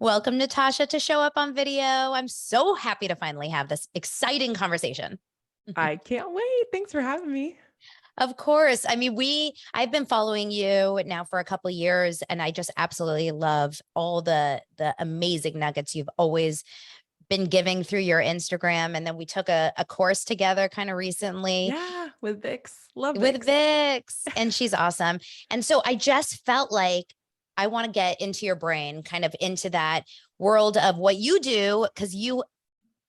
Welcome, Natasha, to Show Up on Video. I'm so happy to finally have this exciting conversation. I can't wait. Thanks for having me. Of course. I mean, I've been following you now for a couple of years, and I just absolutely love all the amazing nuggets you've always been giving through your Instagram. And then we took a course together kind of recently Yeah, with Vix. Love with Vix. Vix, and she's awesome. And so I just felt like I want to get into your brain, kind of into that world of what you do, because you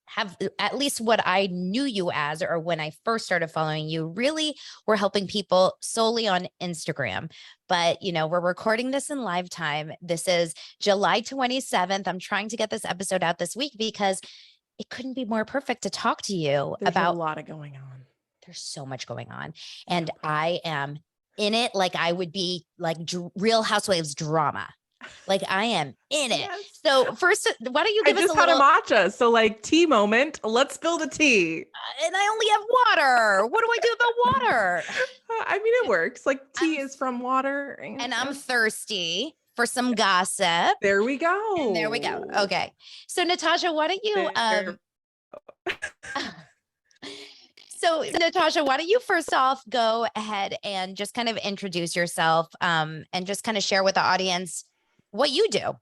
have, at least what I knew you as, or when I first started following you, really were helping people solely on Instagram. But, we're recording this in live time. This is July 27th. I'm trying to get this episode out this week because it couldn't be more perfect to talk to you There's about. a lot of going on. There's so much going on. And I am in it like I would be like Real Housewives drama. Like I am in it. Yes. So first, why don't you give us a had little? a matcha, so like tea moment. Let's spill the tea. And I only have water. What do I do about water? I mean, it works. Like tea is from water. And I'm thirsty for some gossip. There we go. And there we go. Okay. So Natasha, why don't you So Natasha, why don't you first off go ahead and just kind of introduce yourself and just kind of share with the audience what you do.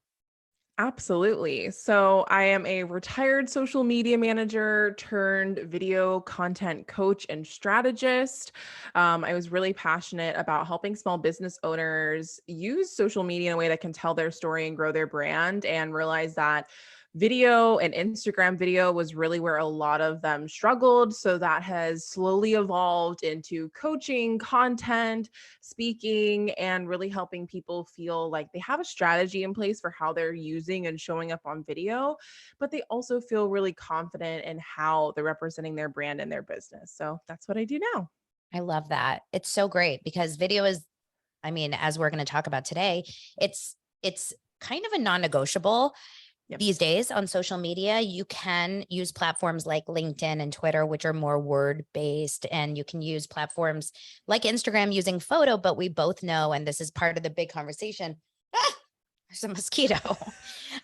Absolutely. So I am a retired social media manager turned video content coach and strategist. I was really passionate about helping small business owners use social media in a way that can tell their story and grow their brand, and realize that video and Instagram video was really where a lot of them struggled. So that has slowly evolved into coaching, content, speaking, and really helping people feel like they have a strategy in place for how they're using and showing up on video, but they also feel really confident in how they're representing their brand and their business. So that's what I do now. I love that. It's so great because video is, I mean, as we're going to talk about today, it's kind of a non-negotiable. Yep. These days on social media. You can use platforms like LinkedIn and Twitter, which are more word-based, and you can use platforms like Instagram using photo, but we both know, and this is part of the big conversation, there's a mosquito,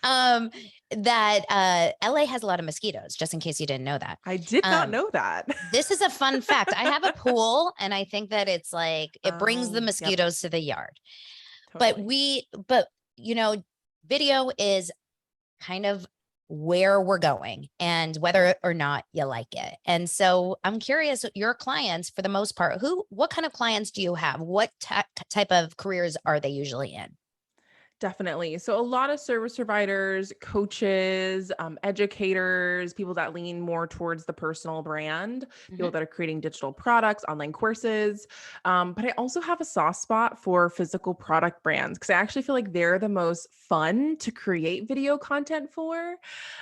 that LA has a lot of mosquitoes, just in case you didn't know that. I did not know that. This is a fun fact. I have a pool, and I think that it's like, it brings the mosquitoes to the yard. Totally. But video is kind of where we're going and whether or not you like it. And so I'm curious, your clients, for the most part, what kind of clients do you have? What type of careers are they usually in? Definitely. So a lot of service providers, coaches, educators, people that lean more towards the personal brand, people that are creating digital products, online courses. But I also have a soft spot for physical product brands because I actually feel like they're the most fun to create video content for.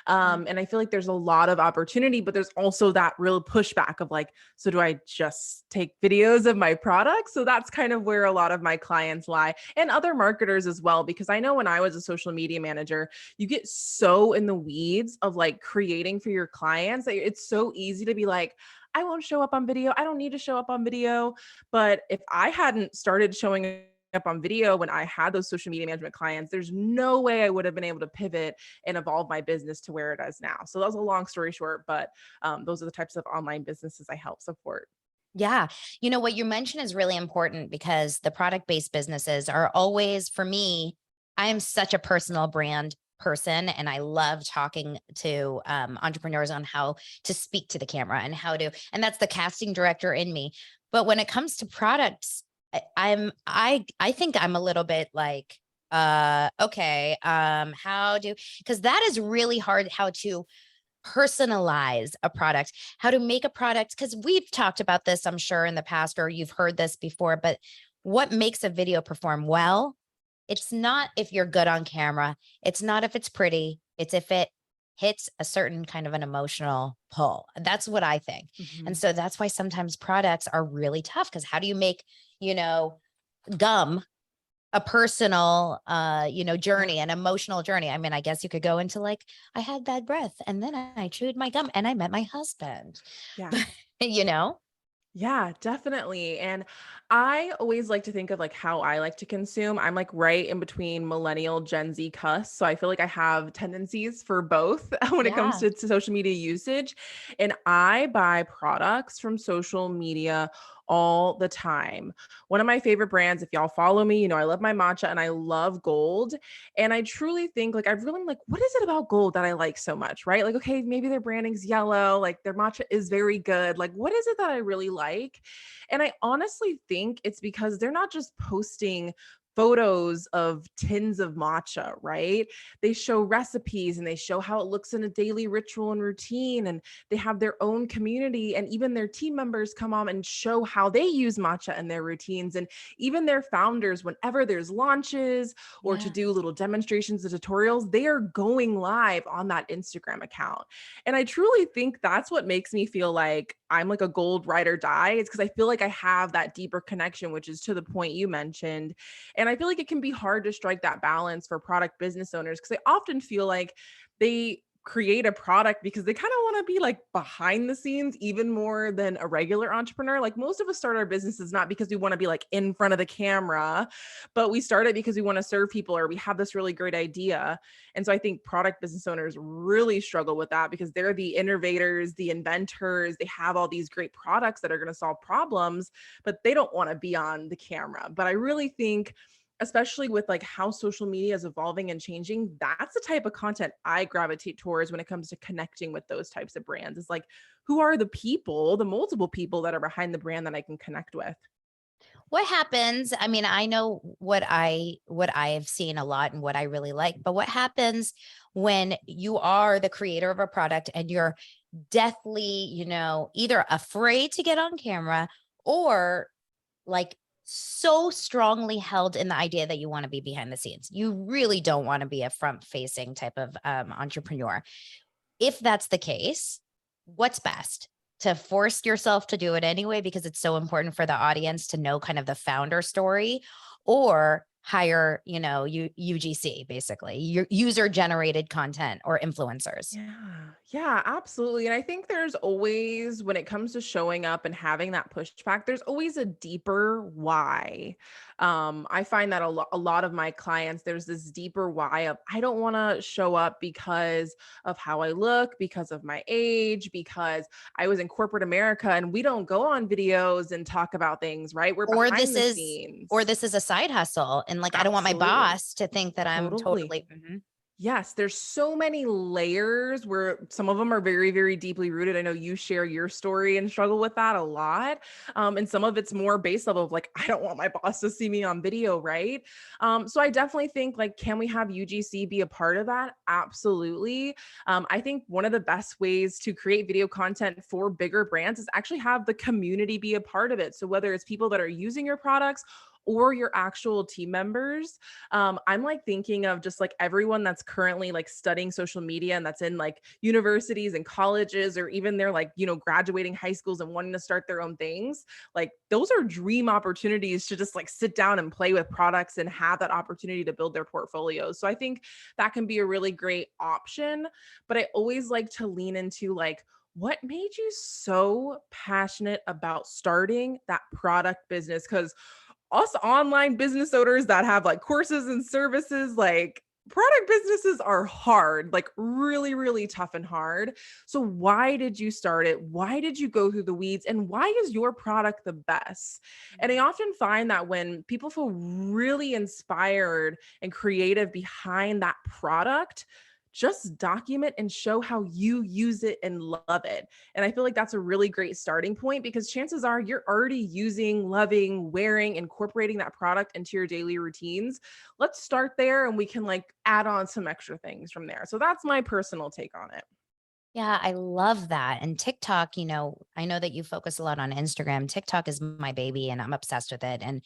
And I feel like there's a lot of opportunity, but there's also that real pushback of like, so do I just take videos of my products? So that's kind of where a lot of my clients lie, and other marketers as well, because I know when I was a social media manager, you get so in the weeds of like creating for your clients that it's so easy to be like, I won't show up on video. I don't need to show up on video. But if I hadn't started showing up on video when I had those social media management clients, there's no way I would have been able to pivot and evolve my business to where it is now. So that was a long story short, but those are the types of online businesses I help support. Yeah. What you mentioned is really important because the product-based businesses are always, for me, I am such a personal brand person, and I love talking to entrepreneurs on how to speak to the camera and and that's the casting director in me. But when it comes to products, I think I'm a little bit like, okay, because that is really hard, how to personalize a product, how to make a product. Because we've talked about this, I'm sure, in the past, or you've heard this before, but what makes a video perform well? It's not if you're good on camera. It's not if it's pretty. It's if it hits a certain kind of an emotional pull. That's what I think. And so that's why sometimes products are really tough, because how do you make, gum a personal, journey, an emotional journey? I mean, I guess you could go into like, I had bad breath and then I chewed my gum and I met my husband. Yeah. you know? Yeah, definitely. And I always like to think of like how I like to consume. I'm like right in between millennial Gen Z cuss. So I feel like I have tendencies for both when it comes Yeah. to social media usage. And I buy products from social media all the time. One of my favorite brands, if y'all follow me, I love my matcha and I love gold. And I truly think like I've really like, what is it about gold that I like so much? Right. Like, okay, maybe their branding's yellow, like their matcha is very good. Like, what is it that I really like? And I honestly think it's because they're not just posting photos of tins of matcha, right? They show recipes and they show how it looks in a daily ritual and routine. And they have their own community. And even their team members come on and show how they use matcha in their routines. And even their founders, whenever there's launches or to Yeah. do little demonstrations and tutorials, they are going live on that Instagram account. And I truly think that's what makes me feel like I'm like a gold ride or die. It's because I feel like I have that deeper connection, which is to the point you mentioned. And I feel like it can be hard to strike that balance for product business owners because I often feel like they create a product because they kind of want to be like behind the scenes even more than a regular entrepreneur. Like most of us start our businesses not because we want to be like in front of the camera, but we start it because we want to serve people or we have this really great idea. And so I think product business owners really struggle with that because they're the innovators, the inventors, they have all these great products that are going to solve problems, but they don't want to be on the camera. But I really think especially with like how social media is evolving and changing, that's the type of content I gravitate towards when it comes to connecting with those types of brands. It's like, who are the people, the multiple people that are behind the brand that I can connect with? What happens? I mean, I know what I've seen a lot and what I really like, but what happens when you are the creator of a product and you're deathly, either afraid to get on camera or like so strongly held in the idea that you want to be behind the scenes. You really don't want to be a front facing type of entrepreneur. If that's the case, what's best? To force yourself to do it anyway because it's so important for the audience to know kind of the founder story, or hire, UGC, basically, your user generated content or influencers. Yeah, yeah, absolutely. And I think there's always, when it comes to showing up and having that pushback, there's always a deeper why. I find that a lot of my clients, there's this deeper why of I don't want to show up because of how I look, because of my age, because I was in corporate America and we don't go on videos and talk about things, right? We're Or behind this the is or scenes. this is a side hustle, and like I don't want my Absolutely. boss to think that I'm Totally. totally. Mhm. Yes, there's so many layers where some of them are very, very deeply rooted. I know you share your story and struggle with that a lot. And some of it's more base level of like, I don't want my boss to see me on video, right? So I definitely think like, can we have UGC be a part of that? Absolutely. I think one of the best ways to create video content for bigger brands is actually have the community be a part of it. So whether it's people that are using your products or your actual team members, I'm like thinking of just like everyone that's currently like studying social media and that's in like universities and colleges, or even they're like, graduating high schools and wanting to start their own things. Like those are dream opportunities to just like sit down and play with products and have that opportunity to build their portfolios. So I think that can be a really great option. But I always like to lean into like, what made you so passionate about starting that product business? Because us online business owners that have like courses and services, like product businesses are hard, like really, really tough and hard. So, why did you start it? Why did you go through the weeds? And why is your product the best? And I often find that when people feel really inspired and creative behind that product, just document and show how you use it and love it. And I feel like that's a really great starting point because chances are you're already using, loving, wearing, incorporating that product into your daily routines. Let's start there and we can like add on some extra things from there. So that's my personal take on it. Yeah, I love that. And TikTok, I know that you focus a lot on Instagram. TikTok is my baby and I'm obsessed with it. And,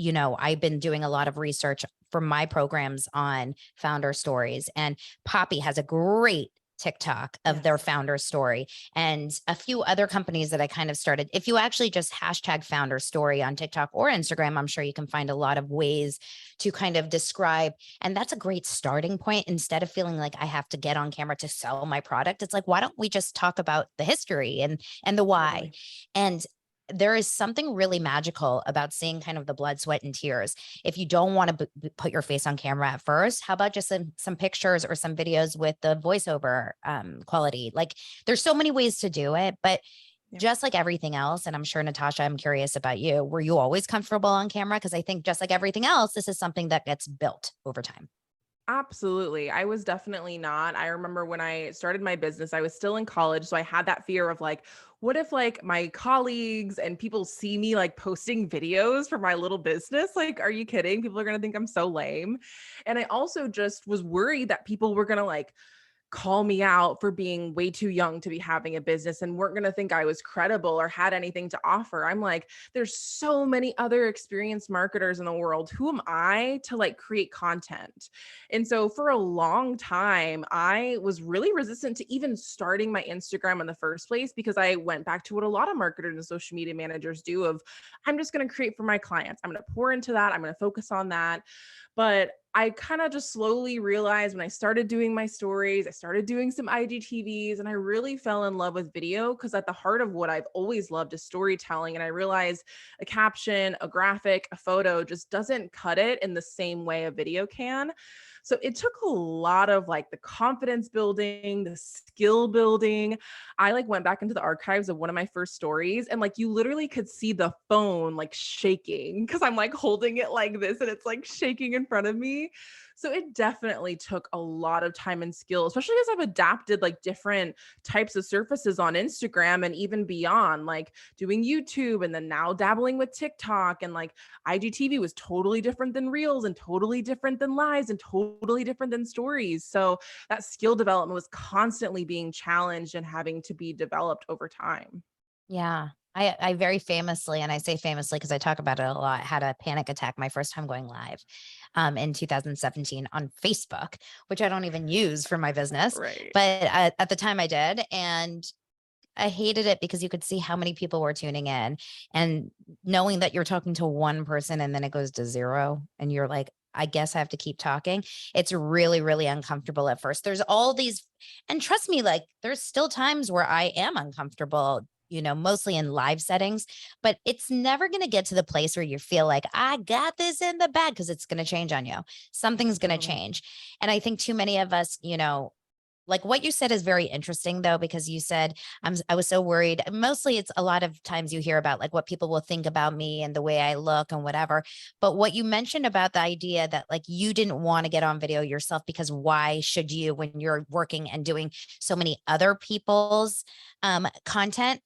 I've been doing a lot of research for my programs on founder stories, and Poppy has a great TikTok of their Yes. founder story, and a few other companies that I kind of started. If you actually just hashtag founder story on TikTok or Instagram, I'm sure you can find a lot of ways to kind of describe. And that's a great starting point. Instead of feeling like I have to get on camera to sell my product, it's like, why don't we just talk about the history and the why? Totally. And there is something really magical about seeing kind of the blood, sweat, and tears. If you don't want to put your face on camera at first, how about just some pictures or some videos with the voiceover quality? Like, there's so many ways to do it, but Yeah. just like everything else, and I'm sure Natasha, I'm curious about you. Were you always comfortable on camera? Because I think just like everything else, this is something that gets built over time. Absolutely. I was definitely not. I remember when I started my business, I was still in college. So I had that fear of like, what if like my colleagues and people see me like posting videos for my little business? Like, are you kidding? People are going to think I'm so lame. And I also just was worried that people were going to like call me out for being way too young to be having a business and weren't going to think I was credible or had anything to offer. I'm like, there's so many other experienced marketers in the world. Who am I to like create content? And so for a long time, I was really resistant to even starting my Instagram in the first place because I went back to what a lot of marketers and social media managers do of I'm just going to create for my clients. I'm going to pour into that. I'm going to focus on that. But I kind of just slowly realized when I started doing my stories, I started doing some IGTVs, and I really fell in love with video because at the heart of what I've always loved is storytelling. And I realized a caption, a graphic, a photo just doesn't cut it in the same way a video can. So it took a lot of like the confidence building, the skill building. I like went back into the archives of one of my first stories and like you literally could see the phone like shaking because I'm like holding it like this and it's like shaking in front of me. So it definitely took a lot of time and skill, especially as I've adapted like different types of surfaces on Instagram and even beyond, like doing YouTube and then now dabbling with TikTok and like IGTV was totally different than Reels and totally different than Lives and totally different than Stories. So that skill development was constantly being challenged and having to be developed over time. Yeah. I very famously, and I say famously because I talk about it a lot, had a panic attack my first time going live in 2017 on Facebook, which I don't even use for my business. Right. But at the time I did. And I hated it because you could see how many people were tuning in and knowing that you're talking to one person and then it goes to zero and you're like, I guess I have to keep talking. It's really, really uncomfortable at first. There's all these, and trust me, like there's still times where I am uncomfortable, mostly in live settings, but it's never going to get to the place where you feel like I got this in the bag because it's going to change on you. Something's going to Totally. change. And I think too many of us, like what you said is very interesting though, because you said, I was so worried. Mostly it's a lot of times you hear about like what people will think about me and the way I look and whatever. But what you mentioned about the idea that like you didn't want to get on video yourself because why should you when you're working and doing so many other people's content?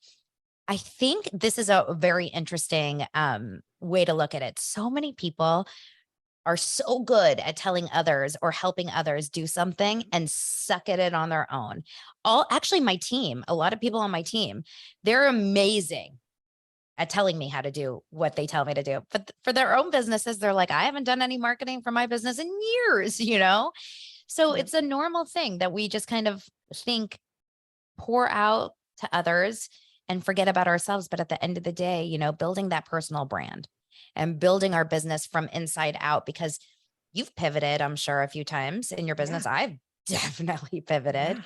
I think this is a very interesting way to look at it. So many people are so good at telling others or helping others do something and suck at it on their own. All actually my team, a lot of people on my team, they're amazing at telling me how to do what they tell me to do. But for their own businesses, they're like, I haven't done any marketing for my business in years. So Yeah. it's a normal thing that we just kind of think pour out to others and forget about ourselves. But at the end of the day, building that personal brand and building our business from inside out, because you've pivoted, I'm sure, a few times in your Yeah. business. I've definitely pivoted. Yeah.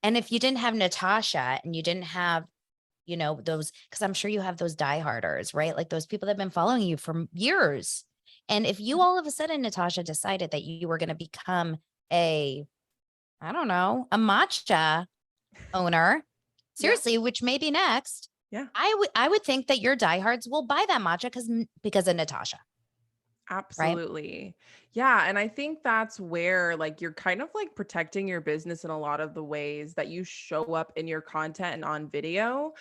And if you didn't have Natasha and you didn't have, those, because I'm sure you have those dieharders, right? Like those people that have been following you for years. And if you all of a sudden, Natasha, decided that you were going to become I don't know, a matcha owner, Yeah. seriously, which may be next, Yeah. I would think that your diehards will buy that matcha because of Natasha, right? Absolutely. Yeah. And I think that's where like you're kind of like protecting your business in a lot of the ways that you show up in your content and on video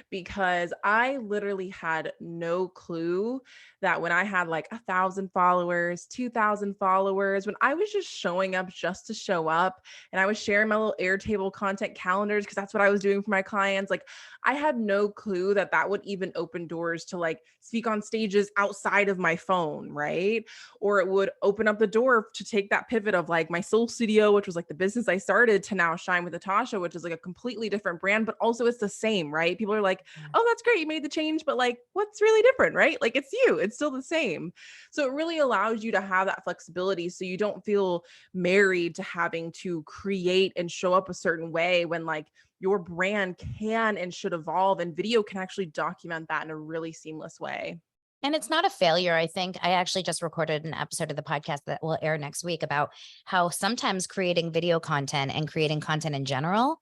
because I literally had no clue that when I had like 1,000 followers, 2,000 followers, when I was just showing up just to show up and I was sharing my little Airtable content calendars because that's what I was doing for my clients, like I had no clue that that would even open doors to like speak on stages outside of my phone, right? Or it would open opened up the door to take that pivot of like my soul studio, which was like the business I started, to now Shine with Natasha, which is like a completely different brand, but also it's the same, right? People are like, oh, that's great, you made the change, but like, what's really different, right? Like it's you, it's still the same. So it really allows you to have that flexibility so you don't feel married to having to create and show up a certain way when like your brand can and should evolve, and video can actually document that in a really seamless way. And it's not a failure. I think I actually just recorded an episode of the podcast that will air next week about how sometimes creating video content and creating content in general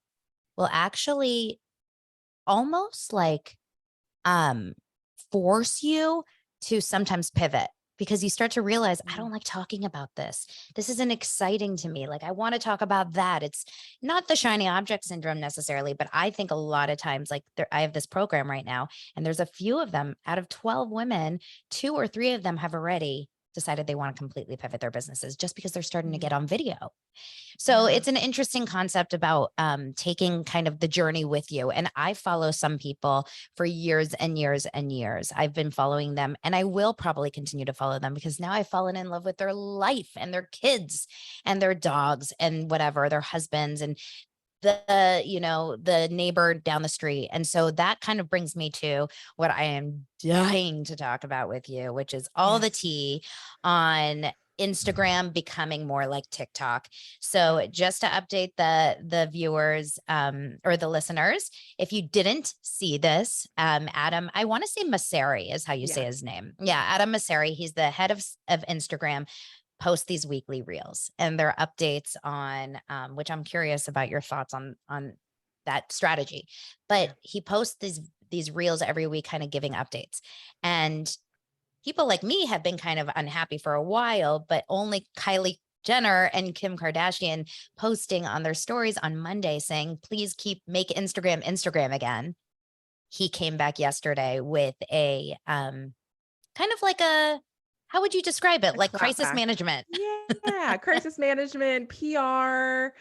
will actually almost like um force you to sometimes pivot, because you start to realize, I don't like talking about this. This isn't exciting to me. Like I want to talk about that. It's not the shiny object syndrome necessarily, but I think a lot of times, like I have this program right now, and there's a few of them out of 12 women, 2 or 3 of them have already decided they want to completely pivot their businesses just because they're starting to get on video. So Yeah. it's an interesting concept about taking kind of the journey with you. And I follow some people for years and years and years. I've been following them, and I will probably continue to follow them because now I've fallen in love with their life and their kids and their dogs and whatever, their husbands and the neighbor down the street. And so that kind of brings me to what I am dying to talk about with you, which is all the Yes. tea on Instagram becoming more like TikTok. So just to update the viewers or the listeners, if you didn't see this, Adam, I want to say Masseri is how you say his name. Yeah, Adam Masseri. He's the head of Instagram, post these weekly reels, and their updates on which I'm curious about your thoughts on that strategy. But he posts these reels every week, kind of giving updates. And people like me have been kind of unhappy for a while, but only Kylie Jenner and Kim Kardashian posting on their stories on Monday saying, please make Instagram again. He came back yesterday with a kind of like how would you describe it? A Like clap crisis back. management. Yeah. Crisis management, PR.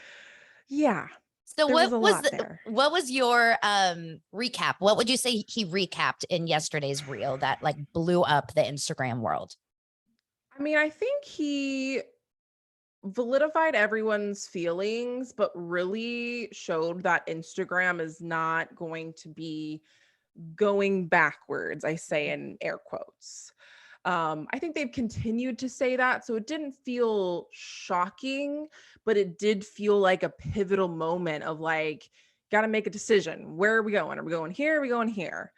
Yeah. So There was a lot there. what was your recap? What would you say he recapped in yesterday's reel that like blew up the Instagram world? I mean, I think he validified everyone's feelings, but really showed that Instagram is not going to be going backwards, I say in air quotes. I think they've continued to say that. So it didn't feel shocking, but it did feel like a pivotal moment of like, got to make a decision. Where are we going? Are we going here? Are we going here?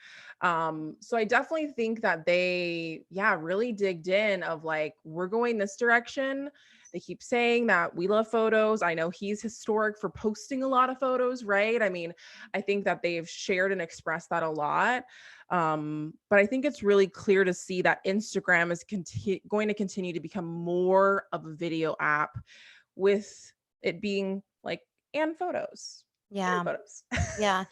So I definitely think that they, really digged in of like, we're going this direction. They keep saying that we love photos. I know he's historic for posting a lot of photos, right? I mean, I think that they've shared and expressed that a lot. But I think it's really clear to see that Instagram is going to continue to become more of a video app, with it being like, and photos. Yeah. And photos. Yeah.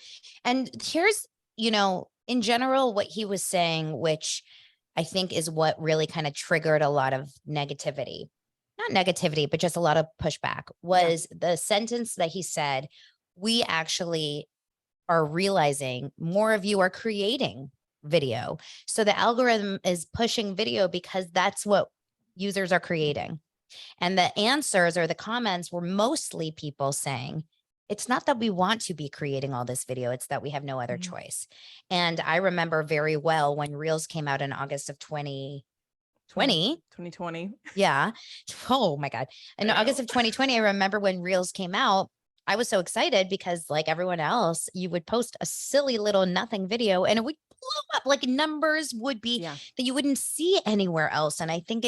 And here's, in general, what he was saying, which I think is what really kind of triggered a lot of negativity. Not negativity, but just a lot of pushback, was the sentence that he said, we actually are realizing more of you are creating video. So the algorithm is pushing video because that's what users are creating. And the answers or the comments were mostly people saying, it's not that we want to be creating all this video, it's that we have no other choice. And I remember very well when Reels came out in August of 2020. Yeah. Oh my God. In August of 2020, I remember when Reels came out, I was so excited because like everyone else, you would post a silly little nothing video and it would blow up. Like numbers would be that you wouldn't see anywhere else. And I think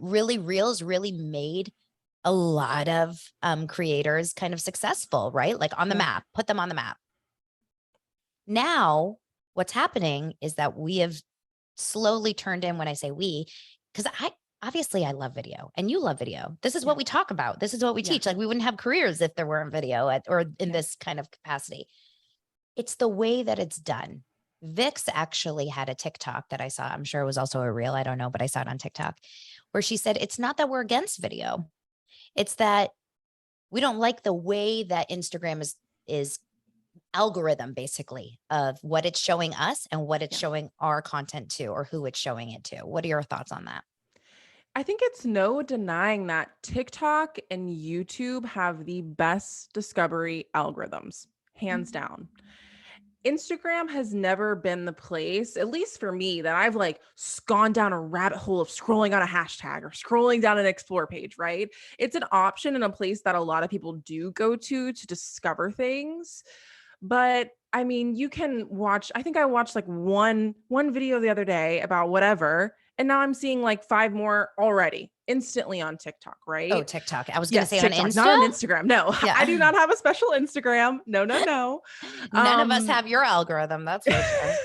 Reels really made a lot of creators kind of successful, right? Like on the map, put them on the map. Now, what's happening is that we have slowly turned in, when I say we, because obviously I love video and you love video. This is what we talk about. This is what we teach. Like we wouldn't have careers if there weren't video or in this kind of capacity. It's the way that it's done. Vix actually had a TikTok that I saw. I'm sure it was also a reel. I don't know, but I saw it on TikTok where she said, it's not that we're against video. It's that we don't like the way that Instagram is algorithm basically of what it's showing us and what it's showing our content to, or who it's showing it to. What are your thoughts on that? I think it's no denying that TikTok and YouTube have the best discovery algorithms, hands Mhm. down. Instagram has never been the place, at least for me, that I've like gone down a rabbit hole of scrolling on a hashtag or scrolling down an explore page, right? It's an option and a place that a lot of people do go to discover things. But I mean, you can watch, I think I watched like one video the other day about whatever, and now I'm seeing like five more already instantly on TikTok, Oh, right? TikTok. I was going to Yes, say on TikTok, not Insta. on Instagram. No, I Yeah. do not have a special Instagram. No, no, no. None of us Um, have your algorithm. That's for sure.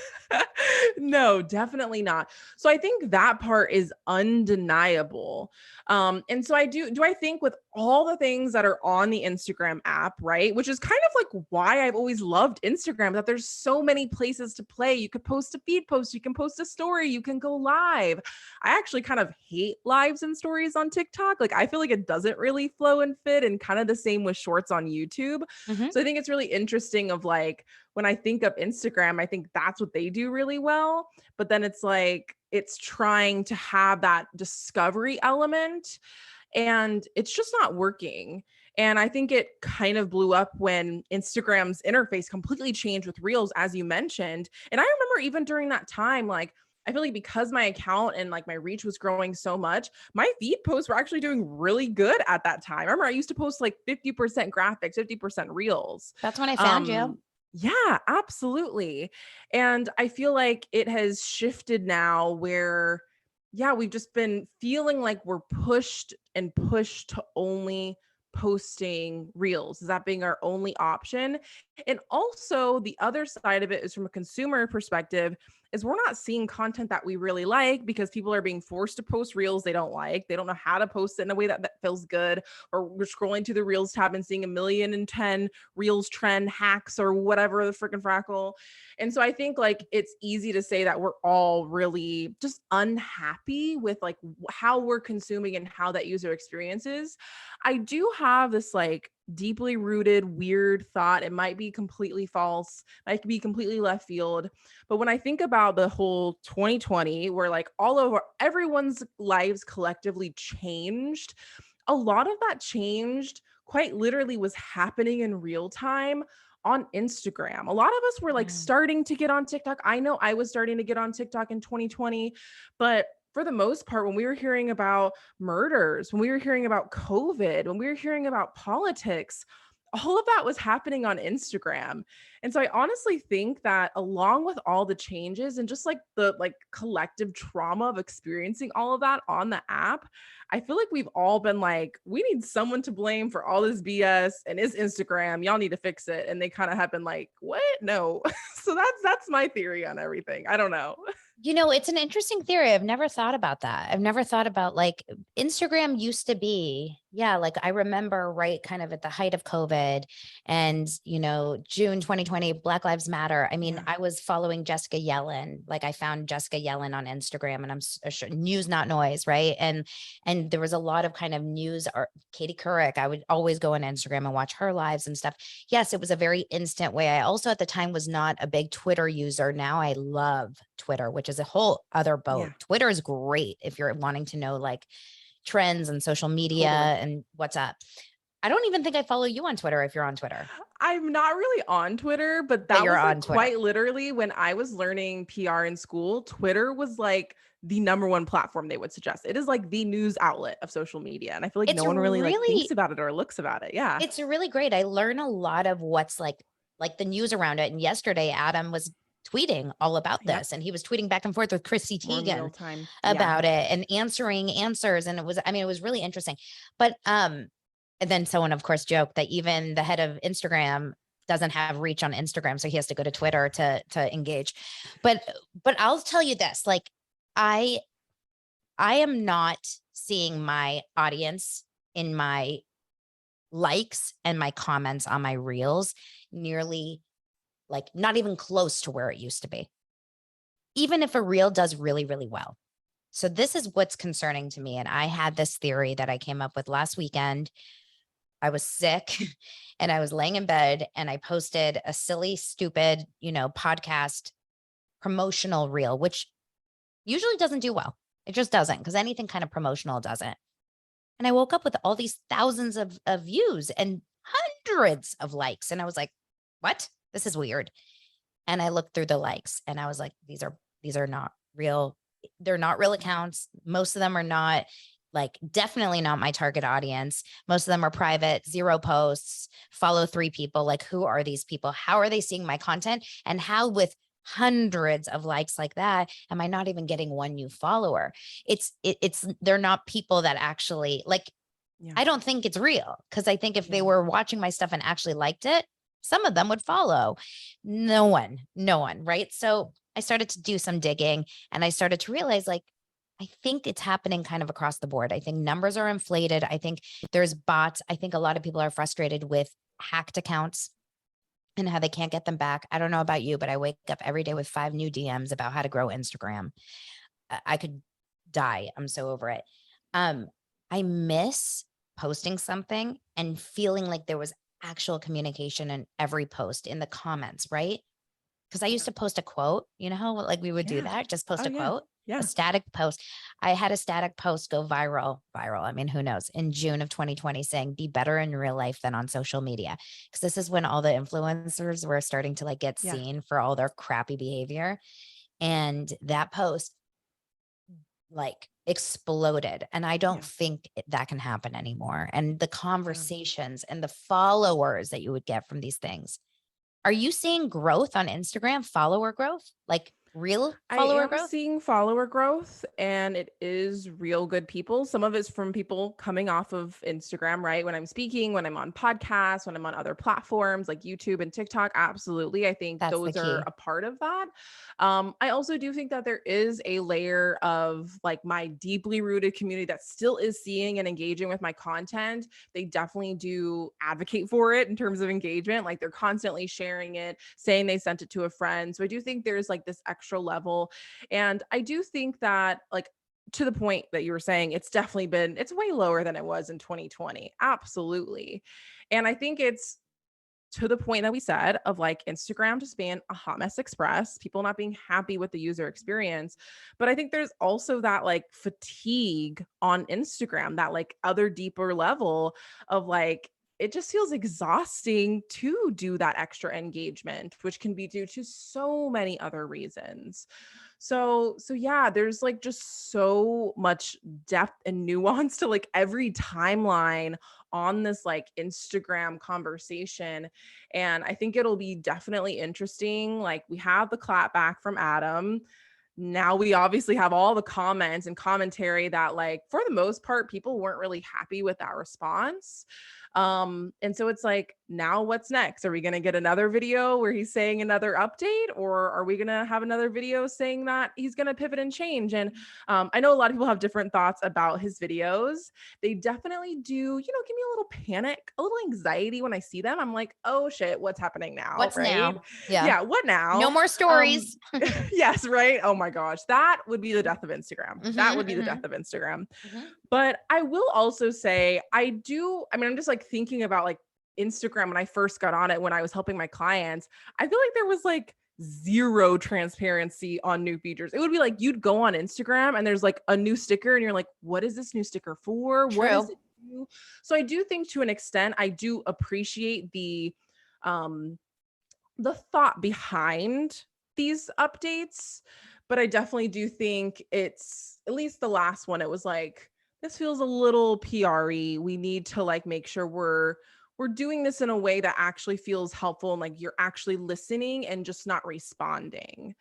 no, definitely not. So I think that part is undeniable. And so do I think with all the things that are on the Instagram app, right? Which is kind of like why I've always loved Instagram, that there's so many places to play. You could post a feed post, you can post a story, you can go live. I actually kind of hate lives and stories on TikTok. Like I feel like it doesn't really flow and fit, and kind of the same with shorts on YouTube. Mhm. So I think it's really interesting of like when I think of Instagram, I think that's what they do really well. But then it's like, it's trying to have that discovery element and it's just not working. And I think it kind of blew up when Instagram's interface completely changed with Reels, as you mentioned. And I remember even during that time, like, I feel like because my account and like my reach was growing so much, my feed posts were actually doing really good at that time. I remember I used to post like 50% graphics, 50% reels. That's when I found you. Um, yeah, absolutely. And I feel like it has shifted now where, yeah, we've just been feeling like we're pushed and pushed to only posting reels, is that being our only option. And also the other side of it is from a consumer perspective is we're not seeing content that we really like because people are being forced to post reels they don't like. They don't know how to post it in a way that feels good. Or we're scrolling to the reels tab and seeing 1,000,010 reels trend hacks or whatever the freaking frackle. And so I think like it's easy to say that we're all really just unhappy with like how we're consuming and how that user experience is. I do have this like deeply rooted weird thought. It might be completely false, might be completely left field. But when I think about the whole 2020, where like all over everyone's lives collectively changed, a lot of that changed quite literally was happening in real time on Instagram. A lot of us were like Mm. starting to get on TikTok. I know I was starting to get on TikTok in 2020, but for the most part, when we were hearing about murders, when we were hearing about COVID, when we were hearing about politics, all of that was happening on Instagram. And so I honestly think that along with all the changes and just like the like collective trauma of experiencing all of that on the app, I feel like we've all been like, we need someone to blame for all this BS and it's Instagram. Y'all need to fix it. And they kind of have been like, what? No. So that's my theory on everything. I don't know. You know, it's an interesting theory. I've never thought about that. I've never thought about like Instagram used to be, yeah, like I remember right kind of at the height of COVID and, June 2020, Black Lives Matter. I mean, Yeah. I was following Jessica Yellen. Like I found Jessica Yellen on Instagram and sure news, not noise. Right. And there was a lot of kind of news or Katie Couric. I would always go on Instagram and watch her lives and stuff. Yes, it was a very instant way. I also at the time was not a big Twitter user. Now I love Twitter, which is a whole other boat. Yeah. Twitter is great if you're wanting to know like trends and social media Totally. and what's up. I don't even think I follow you on Twitter if you're on Twitter, I'm not really on Twitter, but but that you're was like on Twitter. quite literally when I was learning PR in school, Twitter was like the number one platform they would suggest. It is like the news outlet of social media. And I feel like no It's one really like thinks really, about it or looks about it. Yeah. it's really great. I learn a lot of what's like the news around it. And yesterday, Adam was tweeting all about Yep. this and he was tweeting back and forth with Chrissy More in real Teigen time. Yeah. about it and answering answers. And it was really interesting. But, and then someone of course joked that even the head of Instagram doesn't have reach on Instagram. So he has to go to Twitter to engage. But I'll tell you this, like I, I am not seeing my audience in my likes and my comments on my reels nearly like not even close to where it used to be, even if a reel does really, really well. So this is what's concerning to me. And I had this theory that I came up with last weekend. I was sick and I was laying in bed and I posted a silly, stupid, podcast promotional reel, which usually doesn't do well. It just doesn't, because anything kind of promotional doesn't. And I woke up with all these thousands of views and hundreds of likes. And I was like, what? This is weird. And I looked through the likes and I was like, these are not real. They're not real accounts. Most of them are not, like, definitely not my target audience. Most of them are private, 0 posts, follow 3 people. Like, who are these people? How are they seeing my content? And how, with hundreds of likes like that, am I not even getting 1 new follower? It's they're not people that actually like. Yeah. I don't think it's real, because I think if they Yeah. were watching my stuff and actually liked it, some of them would follow. No one, right? So I started to do some digging and I started to realize, like, I think it's happening kind of across the board. I think numbers are inflated. I think there's bots. I think a lot of people are frustrated with hacked accounts and how they can't get them back. I don't know about you, but I wake up every day with 5 new DMs about how to grow Instagram. I could die. I'm so over it. I miss posting something and feeling like there was actual communication in every post, in the comments, right? Because I used to post a quote, you know how, like, we would do Yeah. that, just post Oh, a yeah. quote, a Yeah. static post. I had a static post go viral. I mean, who knows, in June of 2020, saying, be better in real life than on social media. Because this is when all the influencers were starting to, like, get Yeah. seen for all their crappy behavior. And that post, like, exploded. And I don't Yeah. think that can happen anymore. And the Yeah. conversations and the followers that you would get from these things. Are you seeing growth on Instagram, follower growth, like real I follower am growth? seeing follower growth, and it is real good people. Some of it's from people coming off of Instagram, right? When I'm speaking, when I'm on podcasts, when I'm on other platforms like YouTube and TikTok, absolutely. I think That's the those are key. a part of that. I also do think that there is a layer of like my deeply rooted community that still is seeing and engaging with my content. They definitely do advocate for it in terms of engagement. Like, they're constantly sharing it, saying they sent it to a friend. So I do think there's like this extra level. And I do think that, like, to the point that you were saying, it's way lower than it was in 2020. Absolutely. And I think it's to the point that we said of like Instagram just being a hot mess express, people not being happy with the user experience. But I think there's also that like fatigue on Instagram, that like other deeper level of like, it just feels exhausting to do that extra engagement, which can be due to so many other reasons. So yeah, there's like just so much depth and nuance to like every timeline on this like Instagram conversation. And I think it'll be definitely interesting. Like, we have the clap back from Adam. Now we obviously have all the comments and commentary that, like, for the most part, people weren't really happy with that response. And so it's like, now what's next? Are we going to get another video where he's saying another update, or are we going to have another video saying that he's going to pivot and change? And I know a lot of people have different thoughts about his videos. They definitely do, give me a little panic, a little anxiety when I see them. I'm like, oh shit, what's happening now? What's Right? now? Yeah. Yeah. What No now? more stories. Yes, right. Oh my gosh. That would be the death of Instagram. That would be the Mhm, death of Instagram. mhm. But I will also say, I'm just like thinking about like Instagram when I first got on it, when I was helping my clients. I feel like there was like zero transparency on new features. It would be like you'd go on Instagram and there's like a new sticker and you're like, what is this new sticker for? What does True. it do? So I do think, to an extent, I do appreciate um the thought behind these updates, but I definitely do think it's, at least the last one, it was like, this feels a little PRE. We need to like make sure we're doing this in a way that actually feels helpful and like you're actually listening and just not responding.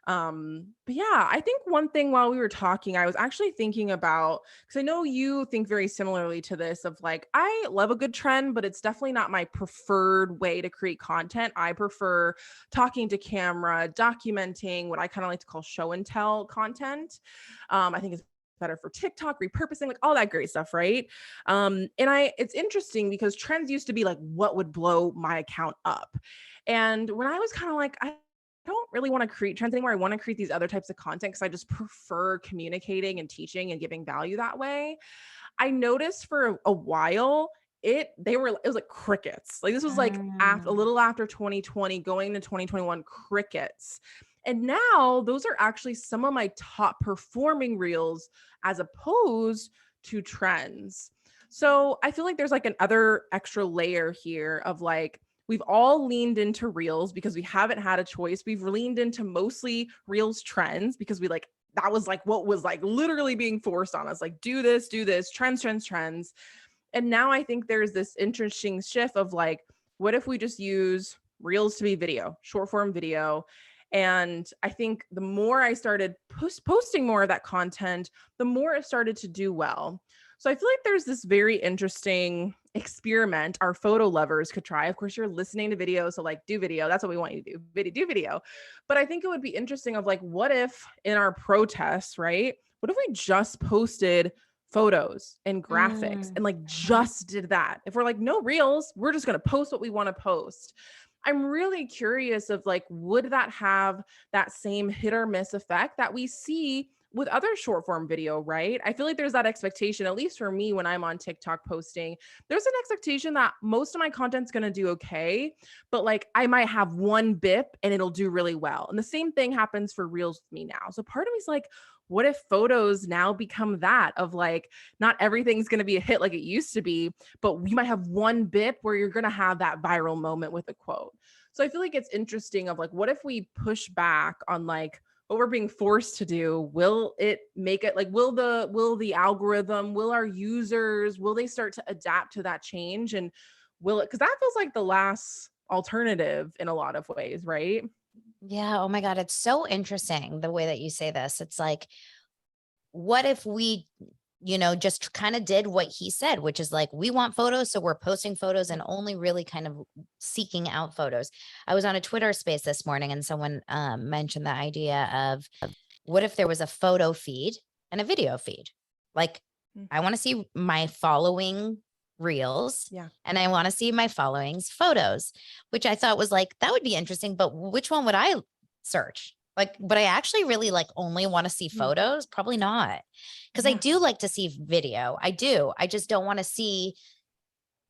But yeah, I think one thing while we were talking, I was actually thinking about, because I know you think very similarly to this, of like, I love a good trend, but it's definitely not my preferred way to create content. I prefer talking to camera, documenting, what I kind of like to call show and tell content. I think it's better for TikTok, repurposing, like all that great stuff, right? It's interesting because trends used to be like what would blow my account up. And when I was kind of like, I don't really want to create trends anymore. I want to create these other types of content because I just prefer communicating and teaching and giving value that way. I noticed for a while it was like crickets. Like, this was like after a Mm. little after 2020 going to 2021, crickets. And now those are actually some of my top performing reels as opposed to trends. So I feel like there's like another extra layer here of like, we've all leaned into reels because we haven't had a choice. We've leaned into mostly reels trends because we like, that was like what was like literally being forced on us, like do this, trends, trends, trends. And now I think there's this interesting shift of like, what if we just use reels to be video, short form video? And I think the more I started posting more of that content, the more it started to do well. So I feel like there's this very interesting experiment our photo lovers could try. Of course, you're listening to video, so like do video. That's what we want you to do. Do video. But I think it would be interesting of like, what if in our protests, right? What if we just posted photos and graphics and like just did that? If we're like, no reels, we're just going to post what we want to post. I'm really curious of like, would that have that same hit or miss effect that we see with other short form video, right? I feel like there's that expectation, at least for me, when I'm on TikTok posting, there's an expectation that most of my content's going to do okay, but like I might have one bip and it'll do really well. And the same thing happens for reels with me now. So part of me is like, what if photos now become that of like, not everything's going to be a hit like it used to be, but you might have one bip where you're going to have that viral moment with a quote. So I feel like it's interesting of like, what if we push back on like what we're being forced to do? Will it make it like, will the algorithm, will our users, will they start to adapt to that change? And will it, because that feels like the last alternative in a lot of ways, right? Yeah. Oh my God. It's so interesting the way that you say this. It's like, what if we, just kind of did what he said, which is like, we want photos. So we're posting photos and only really kind of seeking out photos. I was on a Twitter space this morning and someone mentioned the idea of what if there was a photo feed and a video feed? Like, I want to see my following reels and I want to see my followings photos, which I thought was like, that would be interesting, but which one would I search? Like, but I actually really like only want to see photos. Probably not. Cause I do like to see video. I do. I just don't want to see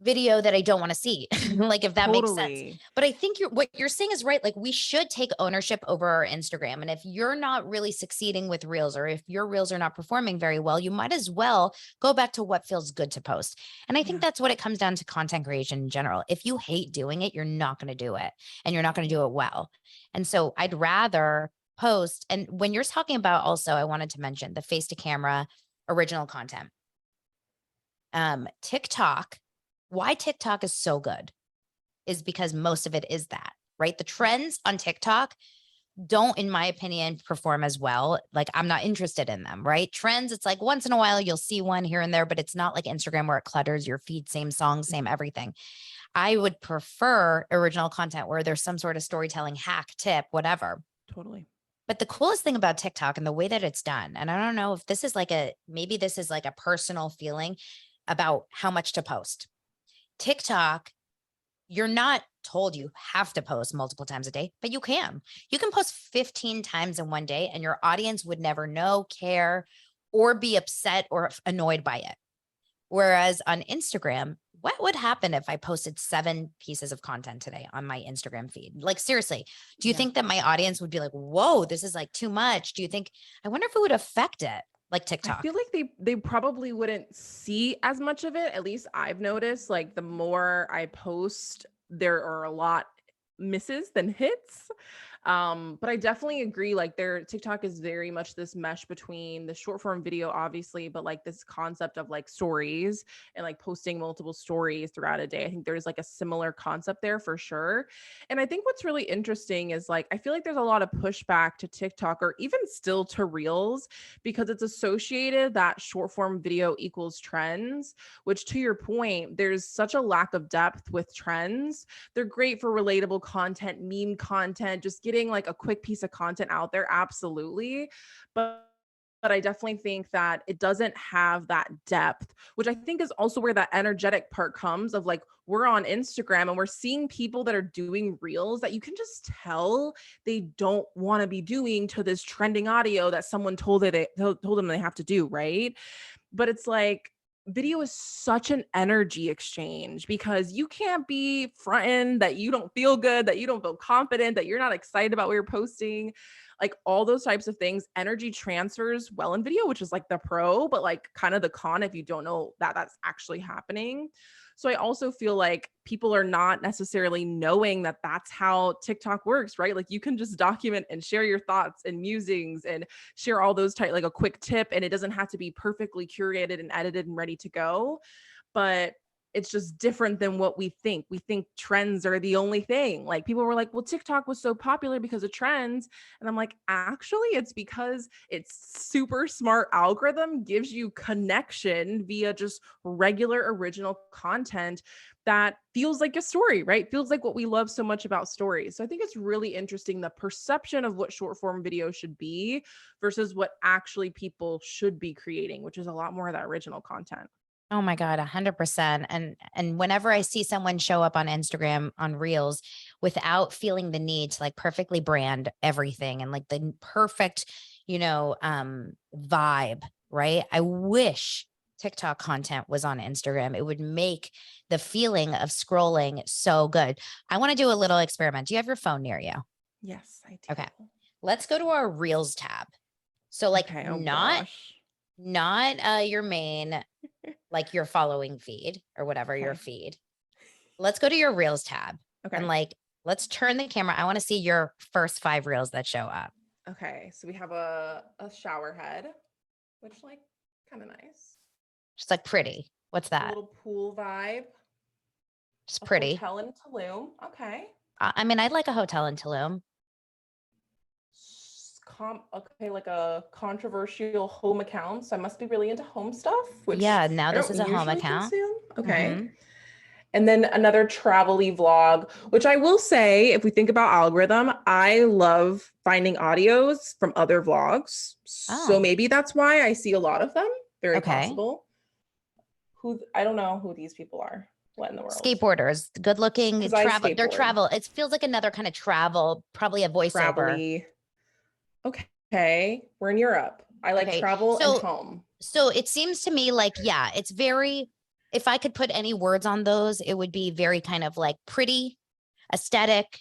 video that I don't want to see. Like, if that makes sense. But I think what you're saying is right. Like, we should take ownership over our Instagram. And if you're not really succeeding with reels, or if your reels are not performing very well, you might as well go back to what feels good to post. And I think that's what it comes down to content creation in general. If you hate doing it, you're not going to do it and you're not going to do it well. And so I'd rather post. And when you're talking about, also, I wanted to mention the face to camera original content. TikTok, why TikTok is so good is because most of it is that, right? The trends on TikTok don't, in my opinion, perform as well. Like, I'm not interested in them, right? Trends, it's like once in a while you'll see one here and there, but it's not like Instagram where it clutters your feed, same song, same everything. I would prefer original content where there's some sort of storytelling hack, tip, whatever. Totally. But the coolest thing about TikTok and the way that it's done, and I don't know if this is like maybe this is like a personal feeling about how much to post. TikTok, you're not told you have to post multiple times a day, but you can. You can post 15 times in one day and your audience would never know, care, or be upset or annoyed by it. Whereas on Instagram, what would happen if I posted 7 pieces of content today on my Instagram feed? Like, seriously, do you think that my audience would be like, whoa, this is like too much? I wonder if it would affect it like TikTok? I feel like they probably wouldn't see as much of it. At least I've noticed, like, the more I post, there are a lot misses than hits. But I definitely agree. Like, their TikTok is very much this mesh between the short form video, obviously, but like this concept of like stories and like posting multiple stories throughout a day. I think there's like a similar concept there for sure. And I think what's really interesting is like, I feel like there's a lot of pushback to TikTok or even still to Reels because it's associated that short form video equals trends, which, to your point, there's such a lack of depth with trends. They're great for relatable content, meme content, just getting like a quick piece of content out there. Absolutely. But I definitely think that it doesn't have that depth, which I think is also where that energetic part comes of like, we're on Instagram and we're seeing people that are doing reels that you can just tell they don't want to be doing to this trending audio that someone told them they have to do. Right. But it's like, video is such an energy exchange because you can't be fronting that you don't feel good, that you don't feel confident, that you're not excited about what you're posting. Like all those types of things, energy transfers well in video, which is like the pro, but like kind of the con if you don't know that that's actually happening. So I also feel like people are not necessarily knowing that that's how TikTok works, right? Like you can just document and share your thoughts and musings and share all those type, like a quick tip, and it doesn't have to be perfectly curated and edited and ready to go. But it's just different than what we think. We think trends are the only thing. Like people were like, well, TikTok was so popular because of trends. And I'm like, actually, it's because its super smart algorithm gives you connection via just regular original content that feels like a story, right? Feels like what we love so much about stories. So I think it's really interesting the perception of what short form video should be versus what actually people should be creating, which is a lot more of that original content. Oh my God, 100%. And whenever I see someone show up on Instagram on Reels without feeling the need to like perfectly brand everything and like the perfect, vibe, right? I wish TikTok content was on Instagram. It would make the feeling of scrolling so good. I want to do a little experiment. Do you have your phone near you? Yes, I do. Okay. Let's go to our Reels tab. So like Okay, oh not gosh. your main, like your following feed or whatever your Okay. feed. Let's go to your Reels tab Okay. and like, let's turn the camera. I want to see your first 5 Reels that show up. Okay. So we have a shower head, which like kind of nice. Just like pretty. What's A that? little pool vibe. Just A pretty. hotel in Tulum. Okay. I mean, I'd like a hotel in Tulum. Okay, like a controversial home account. So I must be really into home stuff, which Yeah, now I this don't is a home usually account. consume. Okay. Mhm. And then another travel-y vlog, which I will say, if we think about algorithm, I love finding audios from other vlogs. So Oh, maybe that's why I see a lot of them. Very okay. possible. I don't know who these people are. What in the world? Skateboarders, good looking, Because I travel. They're skateboard. travel. It feels like another kind of travel, probably a voiceover. Travel-y. Okay. We're in Europe. I like Okay. travel and home. So it seems to me like, yeah, it's very, if I could put any words on those, it would be very kind of like pretty, aesthetic,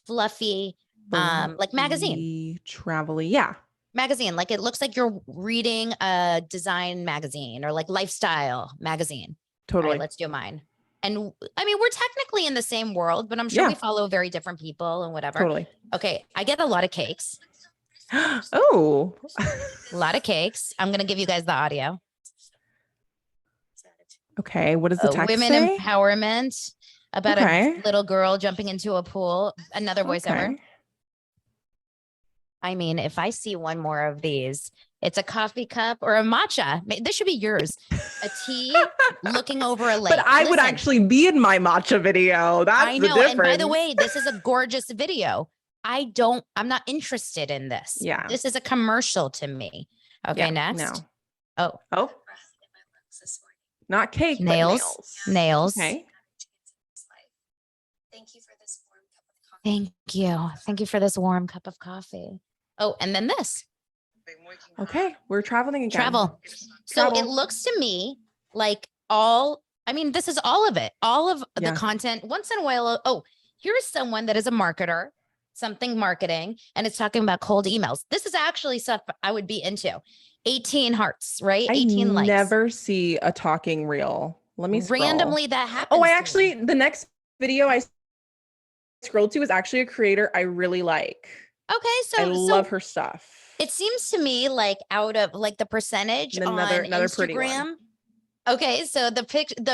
fluffy, like magazine. Travel-y. Yeah. Magazine. Like it looks like you're reading a design magazine or like lifestyle magazine. All Totally. right, let's do mine. And I mean, we're technically in the same world, but I'm sure we follow very different people and whatever. Totally. Okay. I get a lot of cakes. Oh. A lot of cakes. I'm going to give you guys the audio. Okay. What does the text Women say? empowerment about a little girl jumping into a pool. Another voiceover. Okay. I mean, if I see one more of these, it's a coffee cup or a matcha. This should be yours. A tea looking over a lake. But I would actually be in my matcha video. That's the difference. And by the way, this is a gorgeous video. I'm not interested in this. Yeah. This is a commercial to me. Okay, next. No. Oh. Not cake, nails. But nails. Okay. Thank you for this warm cup of coffee. Thank you. Thank you for this warm cup of coffee. Oh, and then this. Okay. We're traveling again. Travel. So it looks to me like this is all of it. All of the content. Once in a while, here's someone that is a marketer, something marketing, and it's talking about cold emails. This is actually stuff I would be into. 18 hearts, right? 18 likes. I never see a talking reel. Let me scroll. Randomly that happens. Oh, the next video I scrolled to is actually a creator I really like. Okay, so I love her stuff. It seems to me like out of like the percentage on Instagram. Pretty one. Okay, so the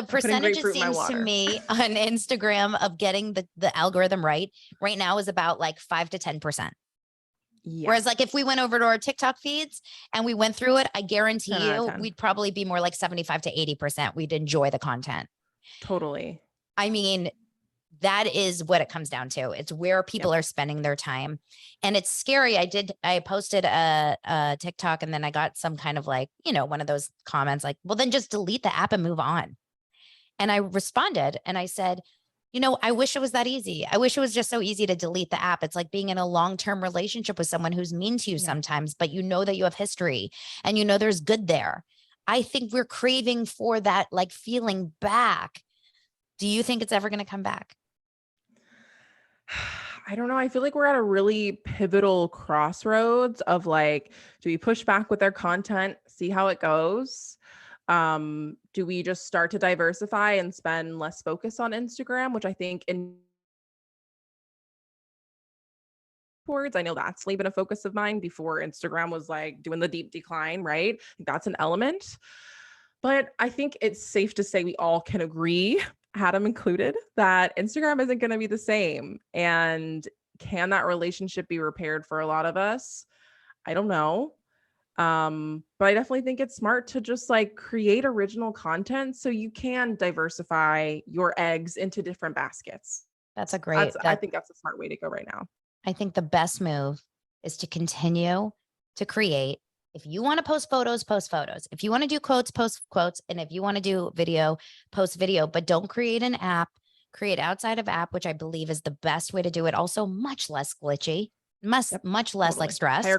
percentage it seems to me on Instagram of getting the algorithm right now is about like 5 to 10%. Yeah. Whereas like if we went over to our TikTok feeds and we went through it, I guarantee you we'd probably be more like 75 to 80%. We'd enjoy the content. Totally. I mean, that is what it comes down to. It's where people are spending their time. And it's scary. I posted a TikTok and then I got some kind of like, one of those comments like, well, then just delete the app and move on. And I responded and I said, I wish it was that easy. I wish it was just so easy to delete the app. It's like being in a long-term relationship with someone who's mean to you sometimes, but that you have history and there's good there. I think we're craving for that like feeling back. Do you think it's ever going to come back? I don't know. I feel like we're at a really pivotal crossroads of like, do we push back with our content, see how it goes? Do we just start to diversify and spend less focus on Instagram, which I think in towards, I know that's been a focus of mine before Instagram was like doing the deep decline, right? That's an element. But I think it's safe to say we all can agree, Adam included, that Instagram isn't going to be the same. And can that relationship be repaired for a lot of us? I don't know. But I definitely think it's smart to just like create original content so you can diversify your eggs into different baskets. That's a great, I think that's a smart way to go right now. I think the best move is to continue to create. If you want to post photos, post photos. If you want to do quotes, post quotes. And if you want to do video, post video, but don't create an app, create outside of app, which I believe is the best way to do it. Also much less glitchy, much less like stress, higher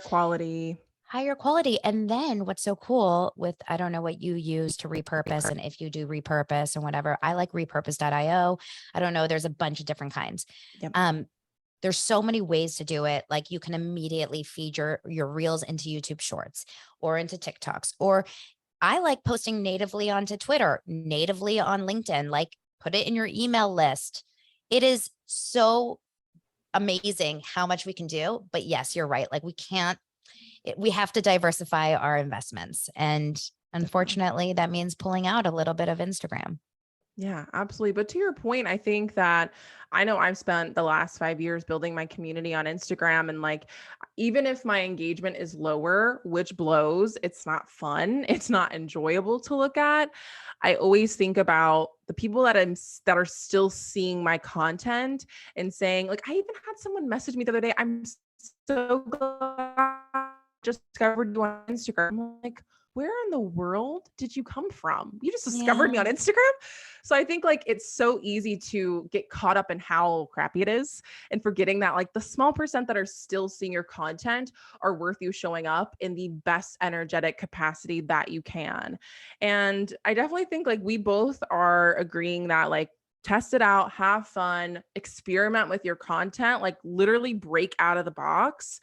quality. And then what's so cool with, I don't know what you use to repurpose. And if you do repurpose or whatever, I like repurpose.io. I don't know. There's a bunch of different kinds. Yep. There's so many ways to do it. Like you can immediately feed your reels into YouTube shorts or into TikToks, or I like posting natively onto Twitter, natively on LinkedIn, like put it in your email list. It is so amazing how much we can do. But yes, you're right. Like we have to diversify our investments. And unfortunately, that means pulling out a little bit of Instagram. Yeah, absolutely. But to your point, I think that I know I've spent the last 5 years building my community on Instagram. And like, even if my engagement is lower, which blows, it's not fun, it's not enjoyable to look at. I always think about the people that are still seeing my content and saying, like, I even had someone message me the other day, I'm so glad I just discovered you on Instagram. I'm like, where in the world did you come from? You just discovered me on Instagram. So I think like it's so easy to get caught up in how crappy it is and forgetting that like the small percent that are still seeing your content are worth you showing up in the best energetic capacity that you can. And I definitely think like we both are agreeing that like test it out, have fun, experiment with your content, like literally break out of the box.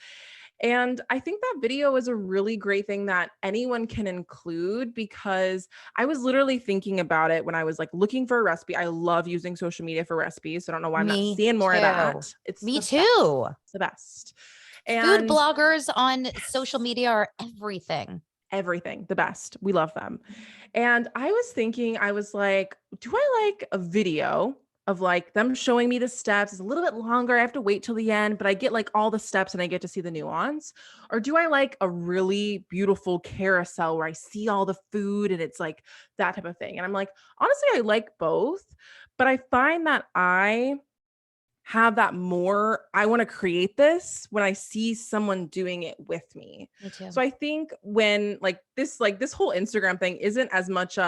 And I think that video is a really great thing that anyone can include because I was literally thinking about it when I was like looking for a recipe. I love using social media for recipes. So I don't know why I'm not seeing more of that. It's me too. It's the best. And food bloggers on social media are everything. Everything, the best. We love them. And I was thinking, I was like, do I like a video of like them showing me the steps? It's a little bit longer. I have to wait till the end, but I get like all the steps and I get to see the nuance. Or do I like a really beautiful carousel where I see all the food and it's like that type of thing? And I'm like, honestly, I like both, but I find that I have that more, I want to create this when I see someone doing it with me. Me too. So I think when this whole Instagram thing isn't as much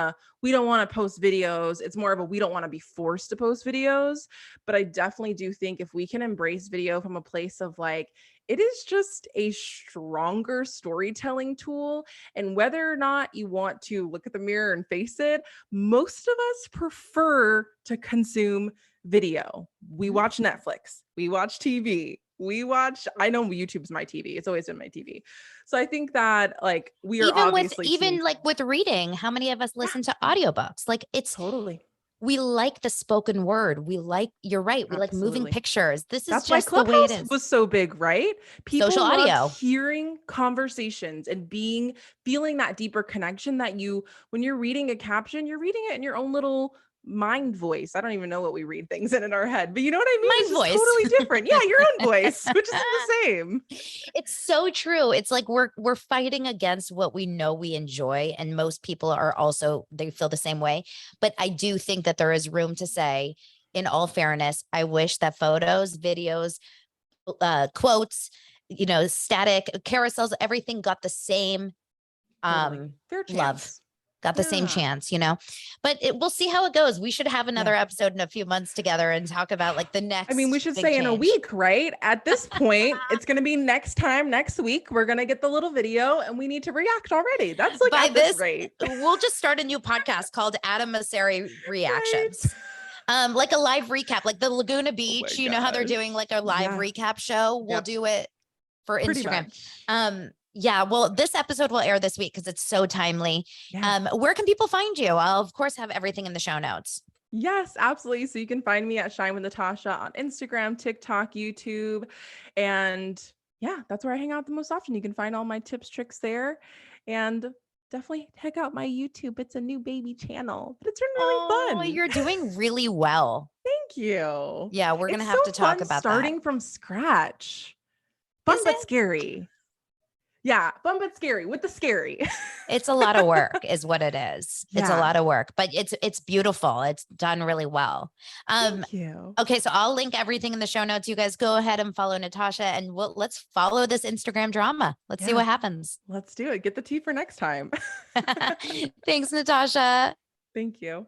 we don't want to post videos, it's more of a we don't want to be forced to post videos. But I definitely do think if we can embrace video from a place of like, it is just a stronger storytelling tool. And whether or not you want to look at the mirror and face it, most of us prefer to consume video. We watch Netflix, we watch TV, I know YouTube's my TV. It's always been my TV. So I think that like we are even with reading, how many of us listen to audiobooks? Like it's totally. We like the spoken word. You're right. We like moving pictures. This is That's just why the way it Clubhouse is. was so big, right? People Social audio, hearing conversations and feeling that deeper connection that when you're reading a caption, you're reading it in your own little mind voice. I don't even know what we read things in our head, but you know what I mean? Mind it's voice. Totally different. Yeah, your own voice, which isn't the same. It's so true. It's like we're fighting against what we know we enjoy, and most people are also, they feel the same way. But I do think that there is room to say, in all fairness, I wish that photos, videos, quotes, static carousels, everything got the same Fair love. chance. got the same chance, but we'll see how it goes. We should have another episode in a few months together and talk about like the next. I mean, we should big say in a change. week, right? At this point, it's going to be next week. We're going to get the little video and we need to react already. That's like at this rate. We'll just start a new podcast called Adam Masseri Reactions. Right. Like a live recap, like the Laguna Beach, you know how they're doing like a live recap show. We'll do it for Instagram. Yeah. Well, this episode will air this week because it's so timely. Where can people find you? I'll of course have everything in the show notes. Yes, absolutely. So you can find me at Shine with Natasha on Instagram, TikTok, YouTube. And yeah, that's where I hang out the most often. You can find all my tips, tricks there. And definitely check out my YouTube. It's a new baby channel, but it's been really fun. You're doing really well. Thank you. Yeah, we're going to have to talk about starting from scratch. Fun but scary. Yeah, fun but scary with the scary. It's a lot of work is what it is. It's a lot of work, but it's beautiful. It's done really well. Thank you. Okay, so I'll link everything in the show notes. You guys go ahead and follow Natasha and let's follow this Instagram drama. Let's see what happens. Let's do it. Get the tea for next time. Thanks, Natasha. Thank you.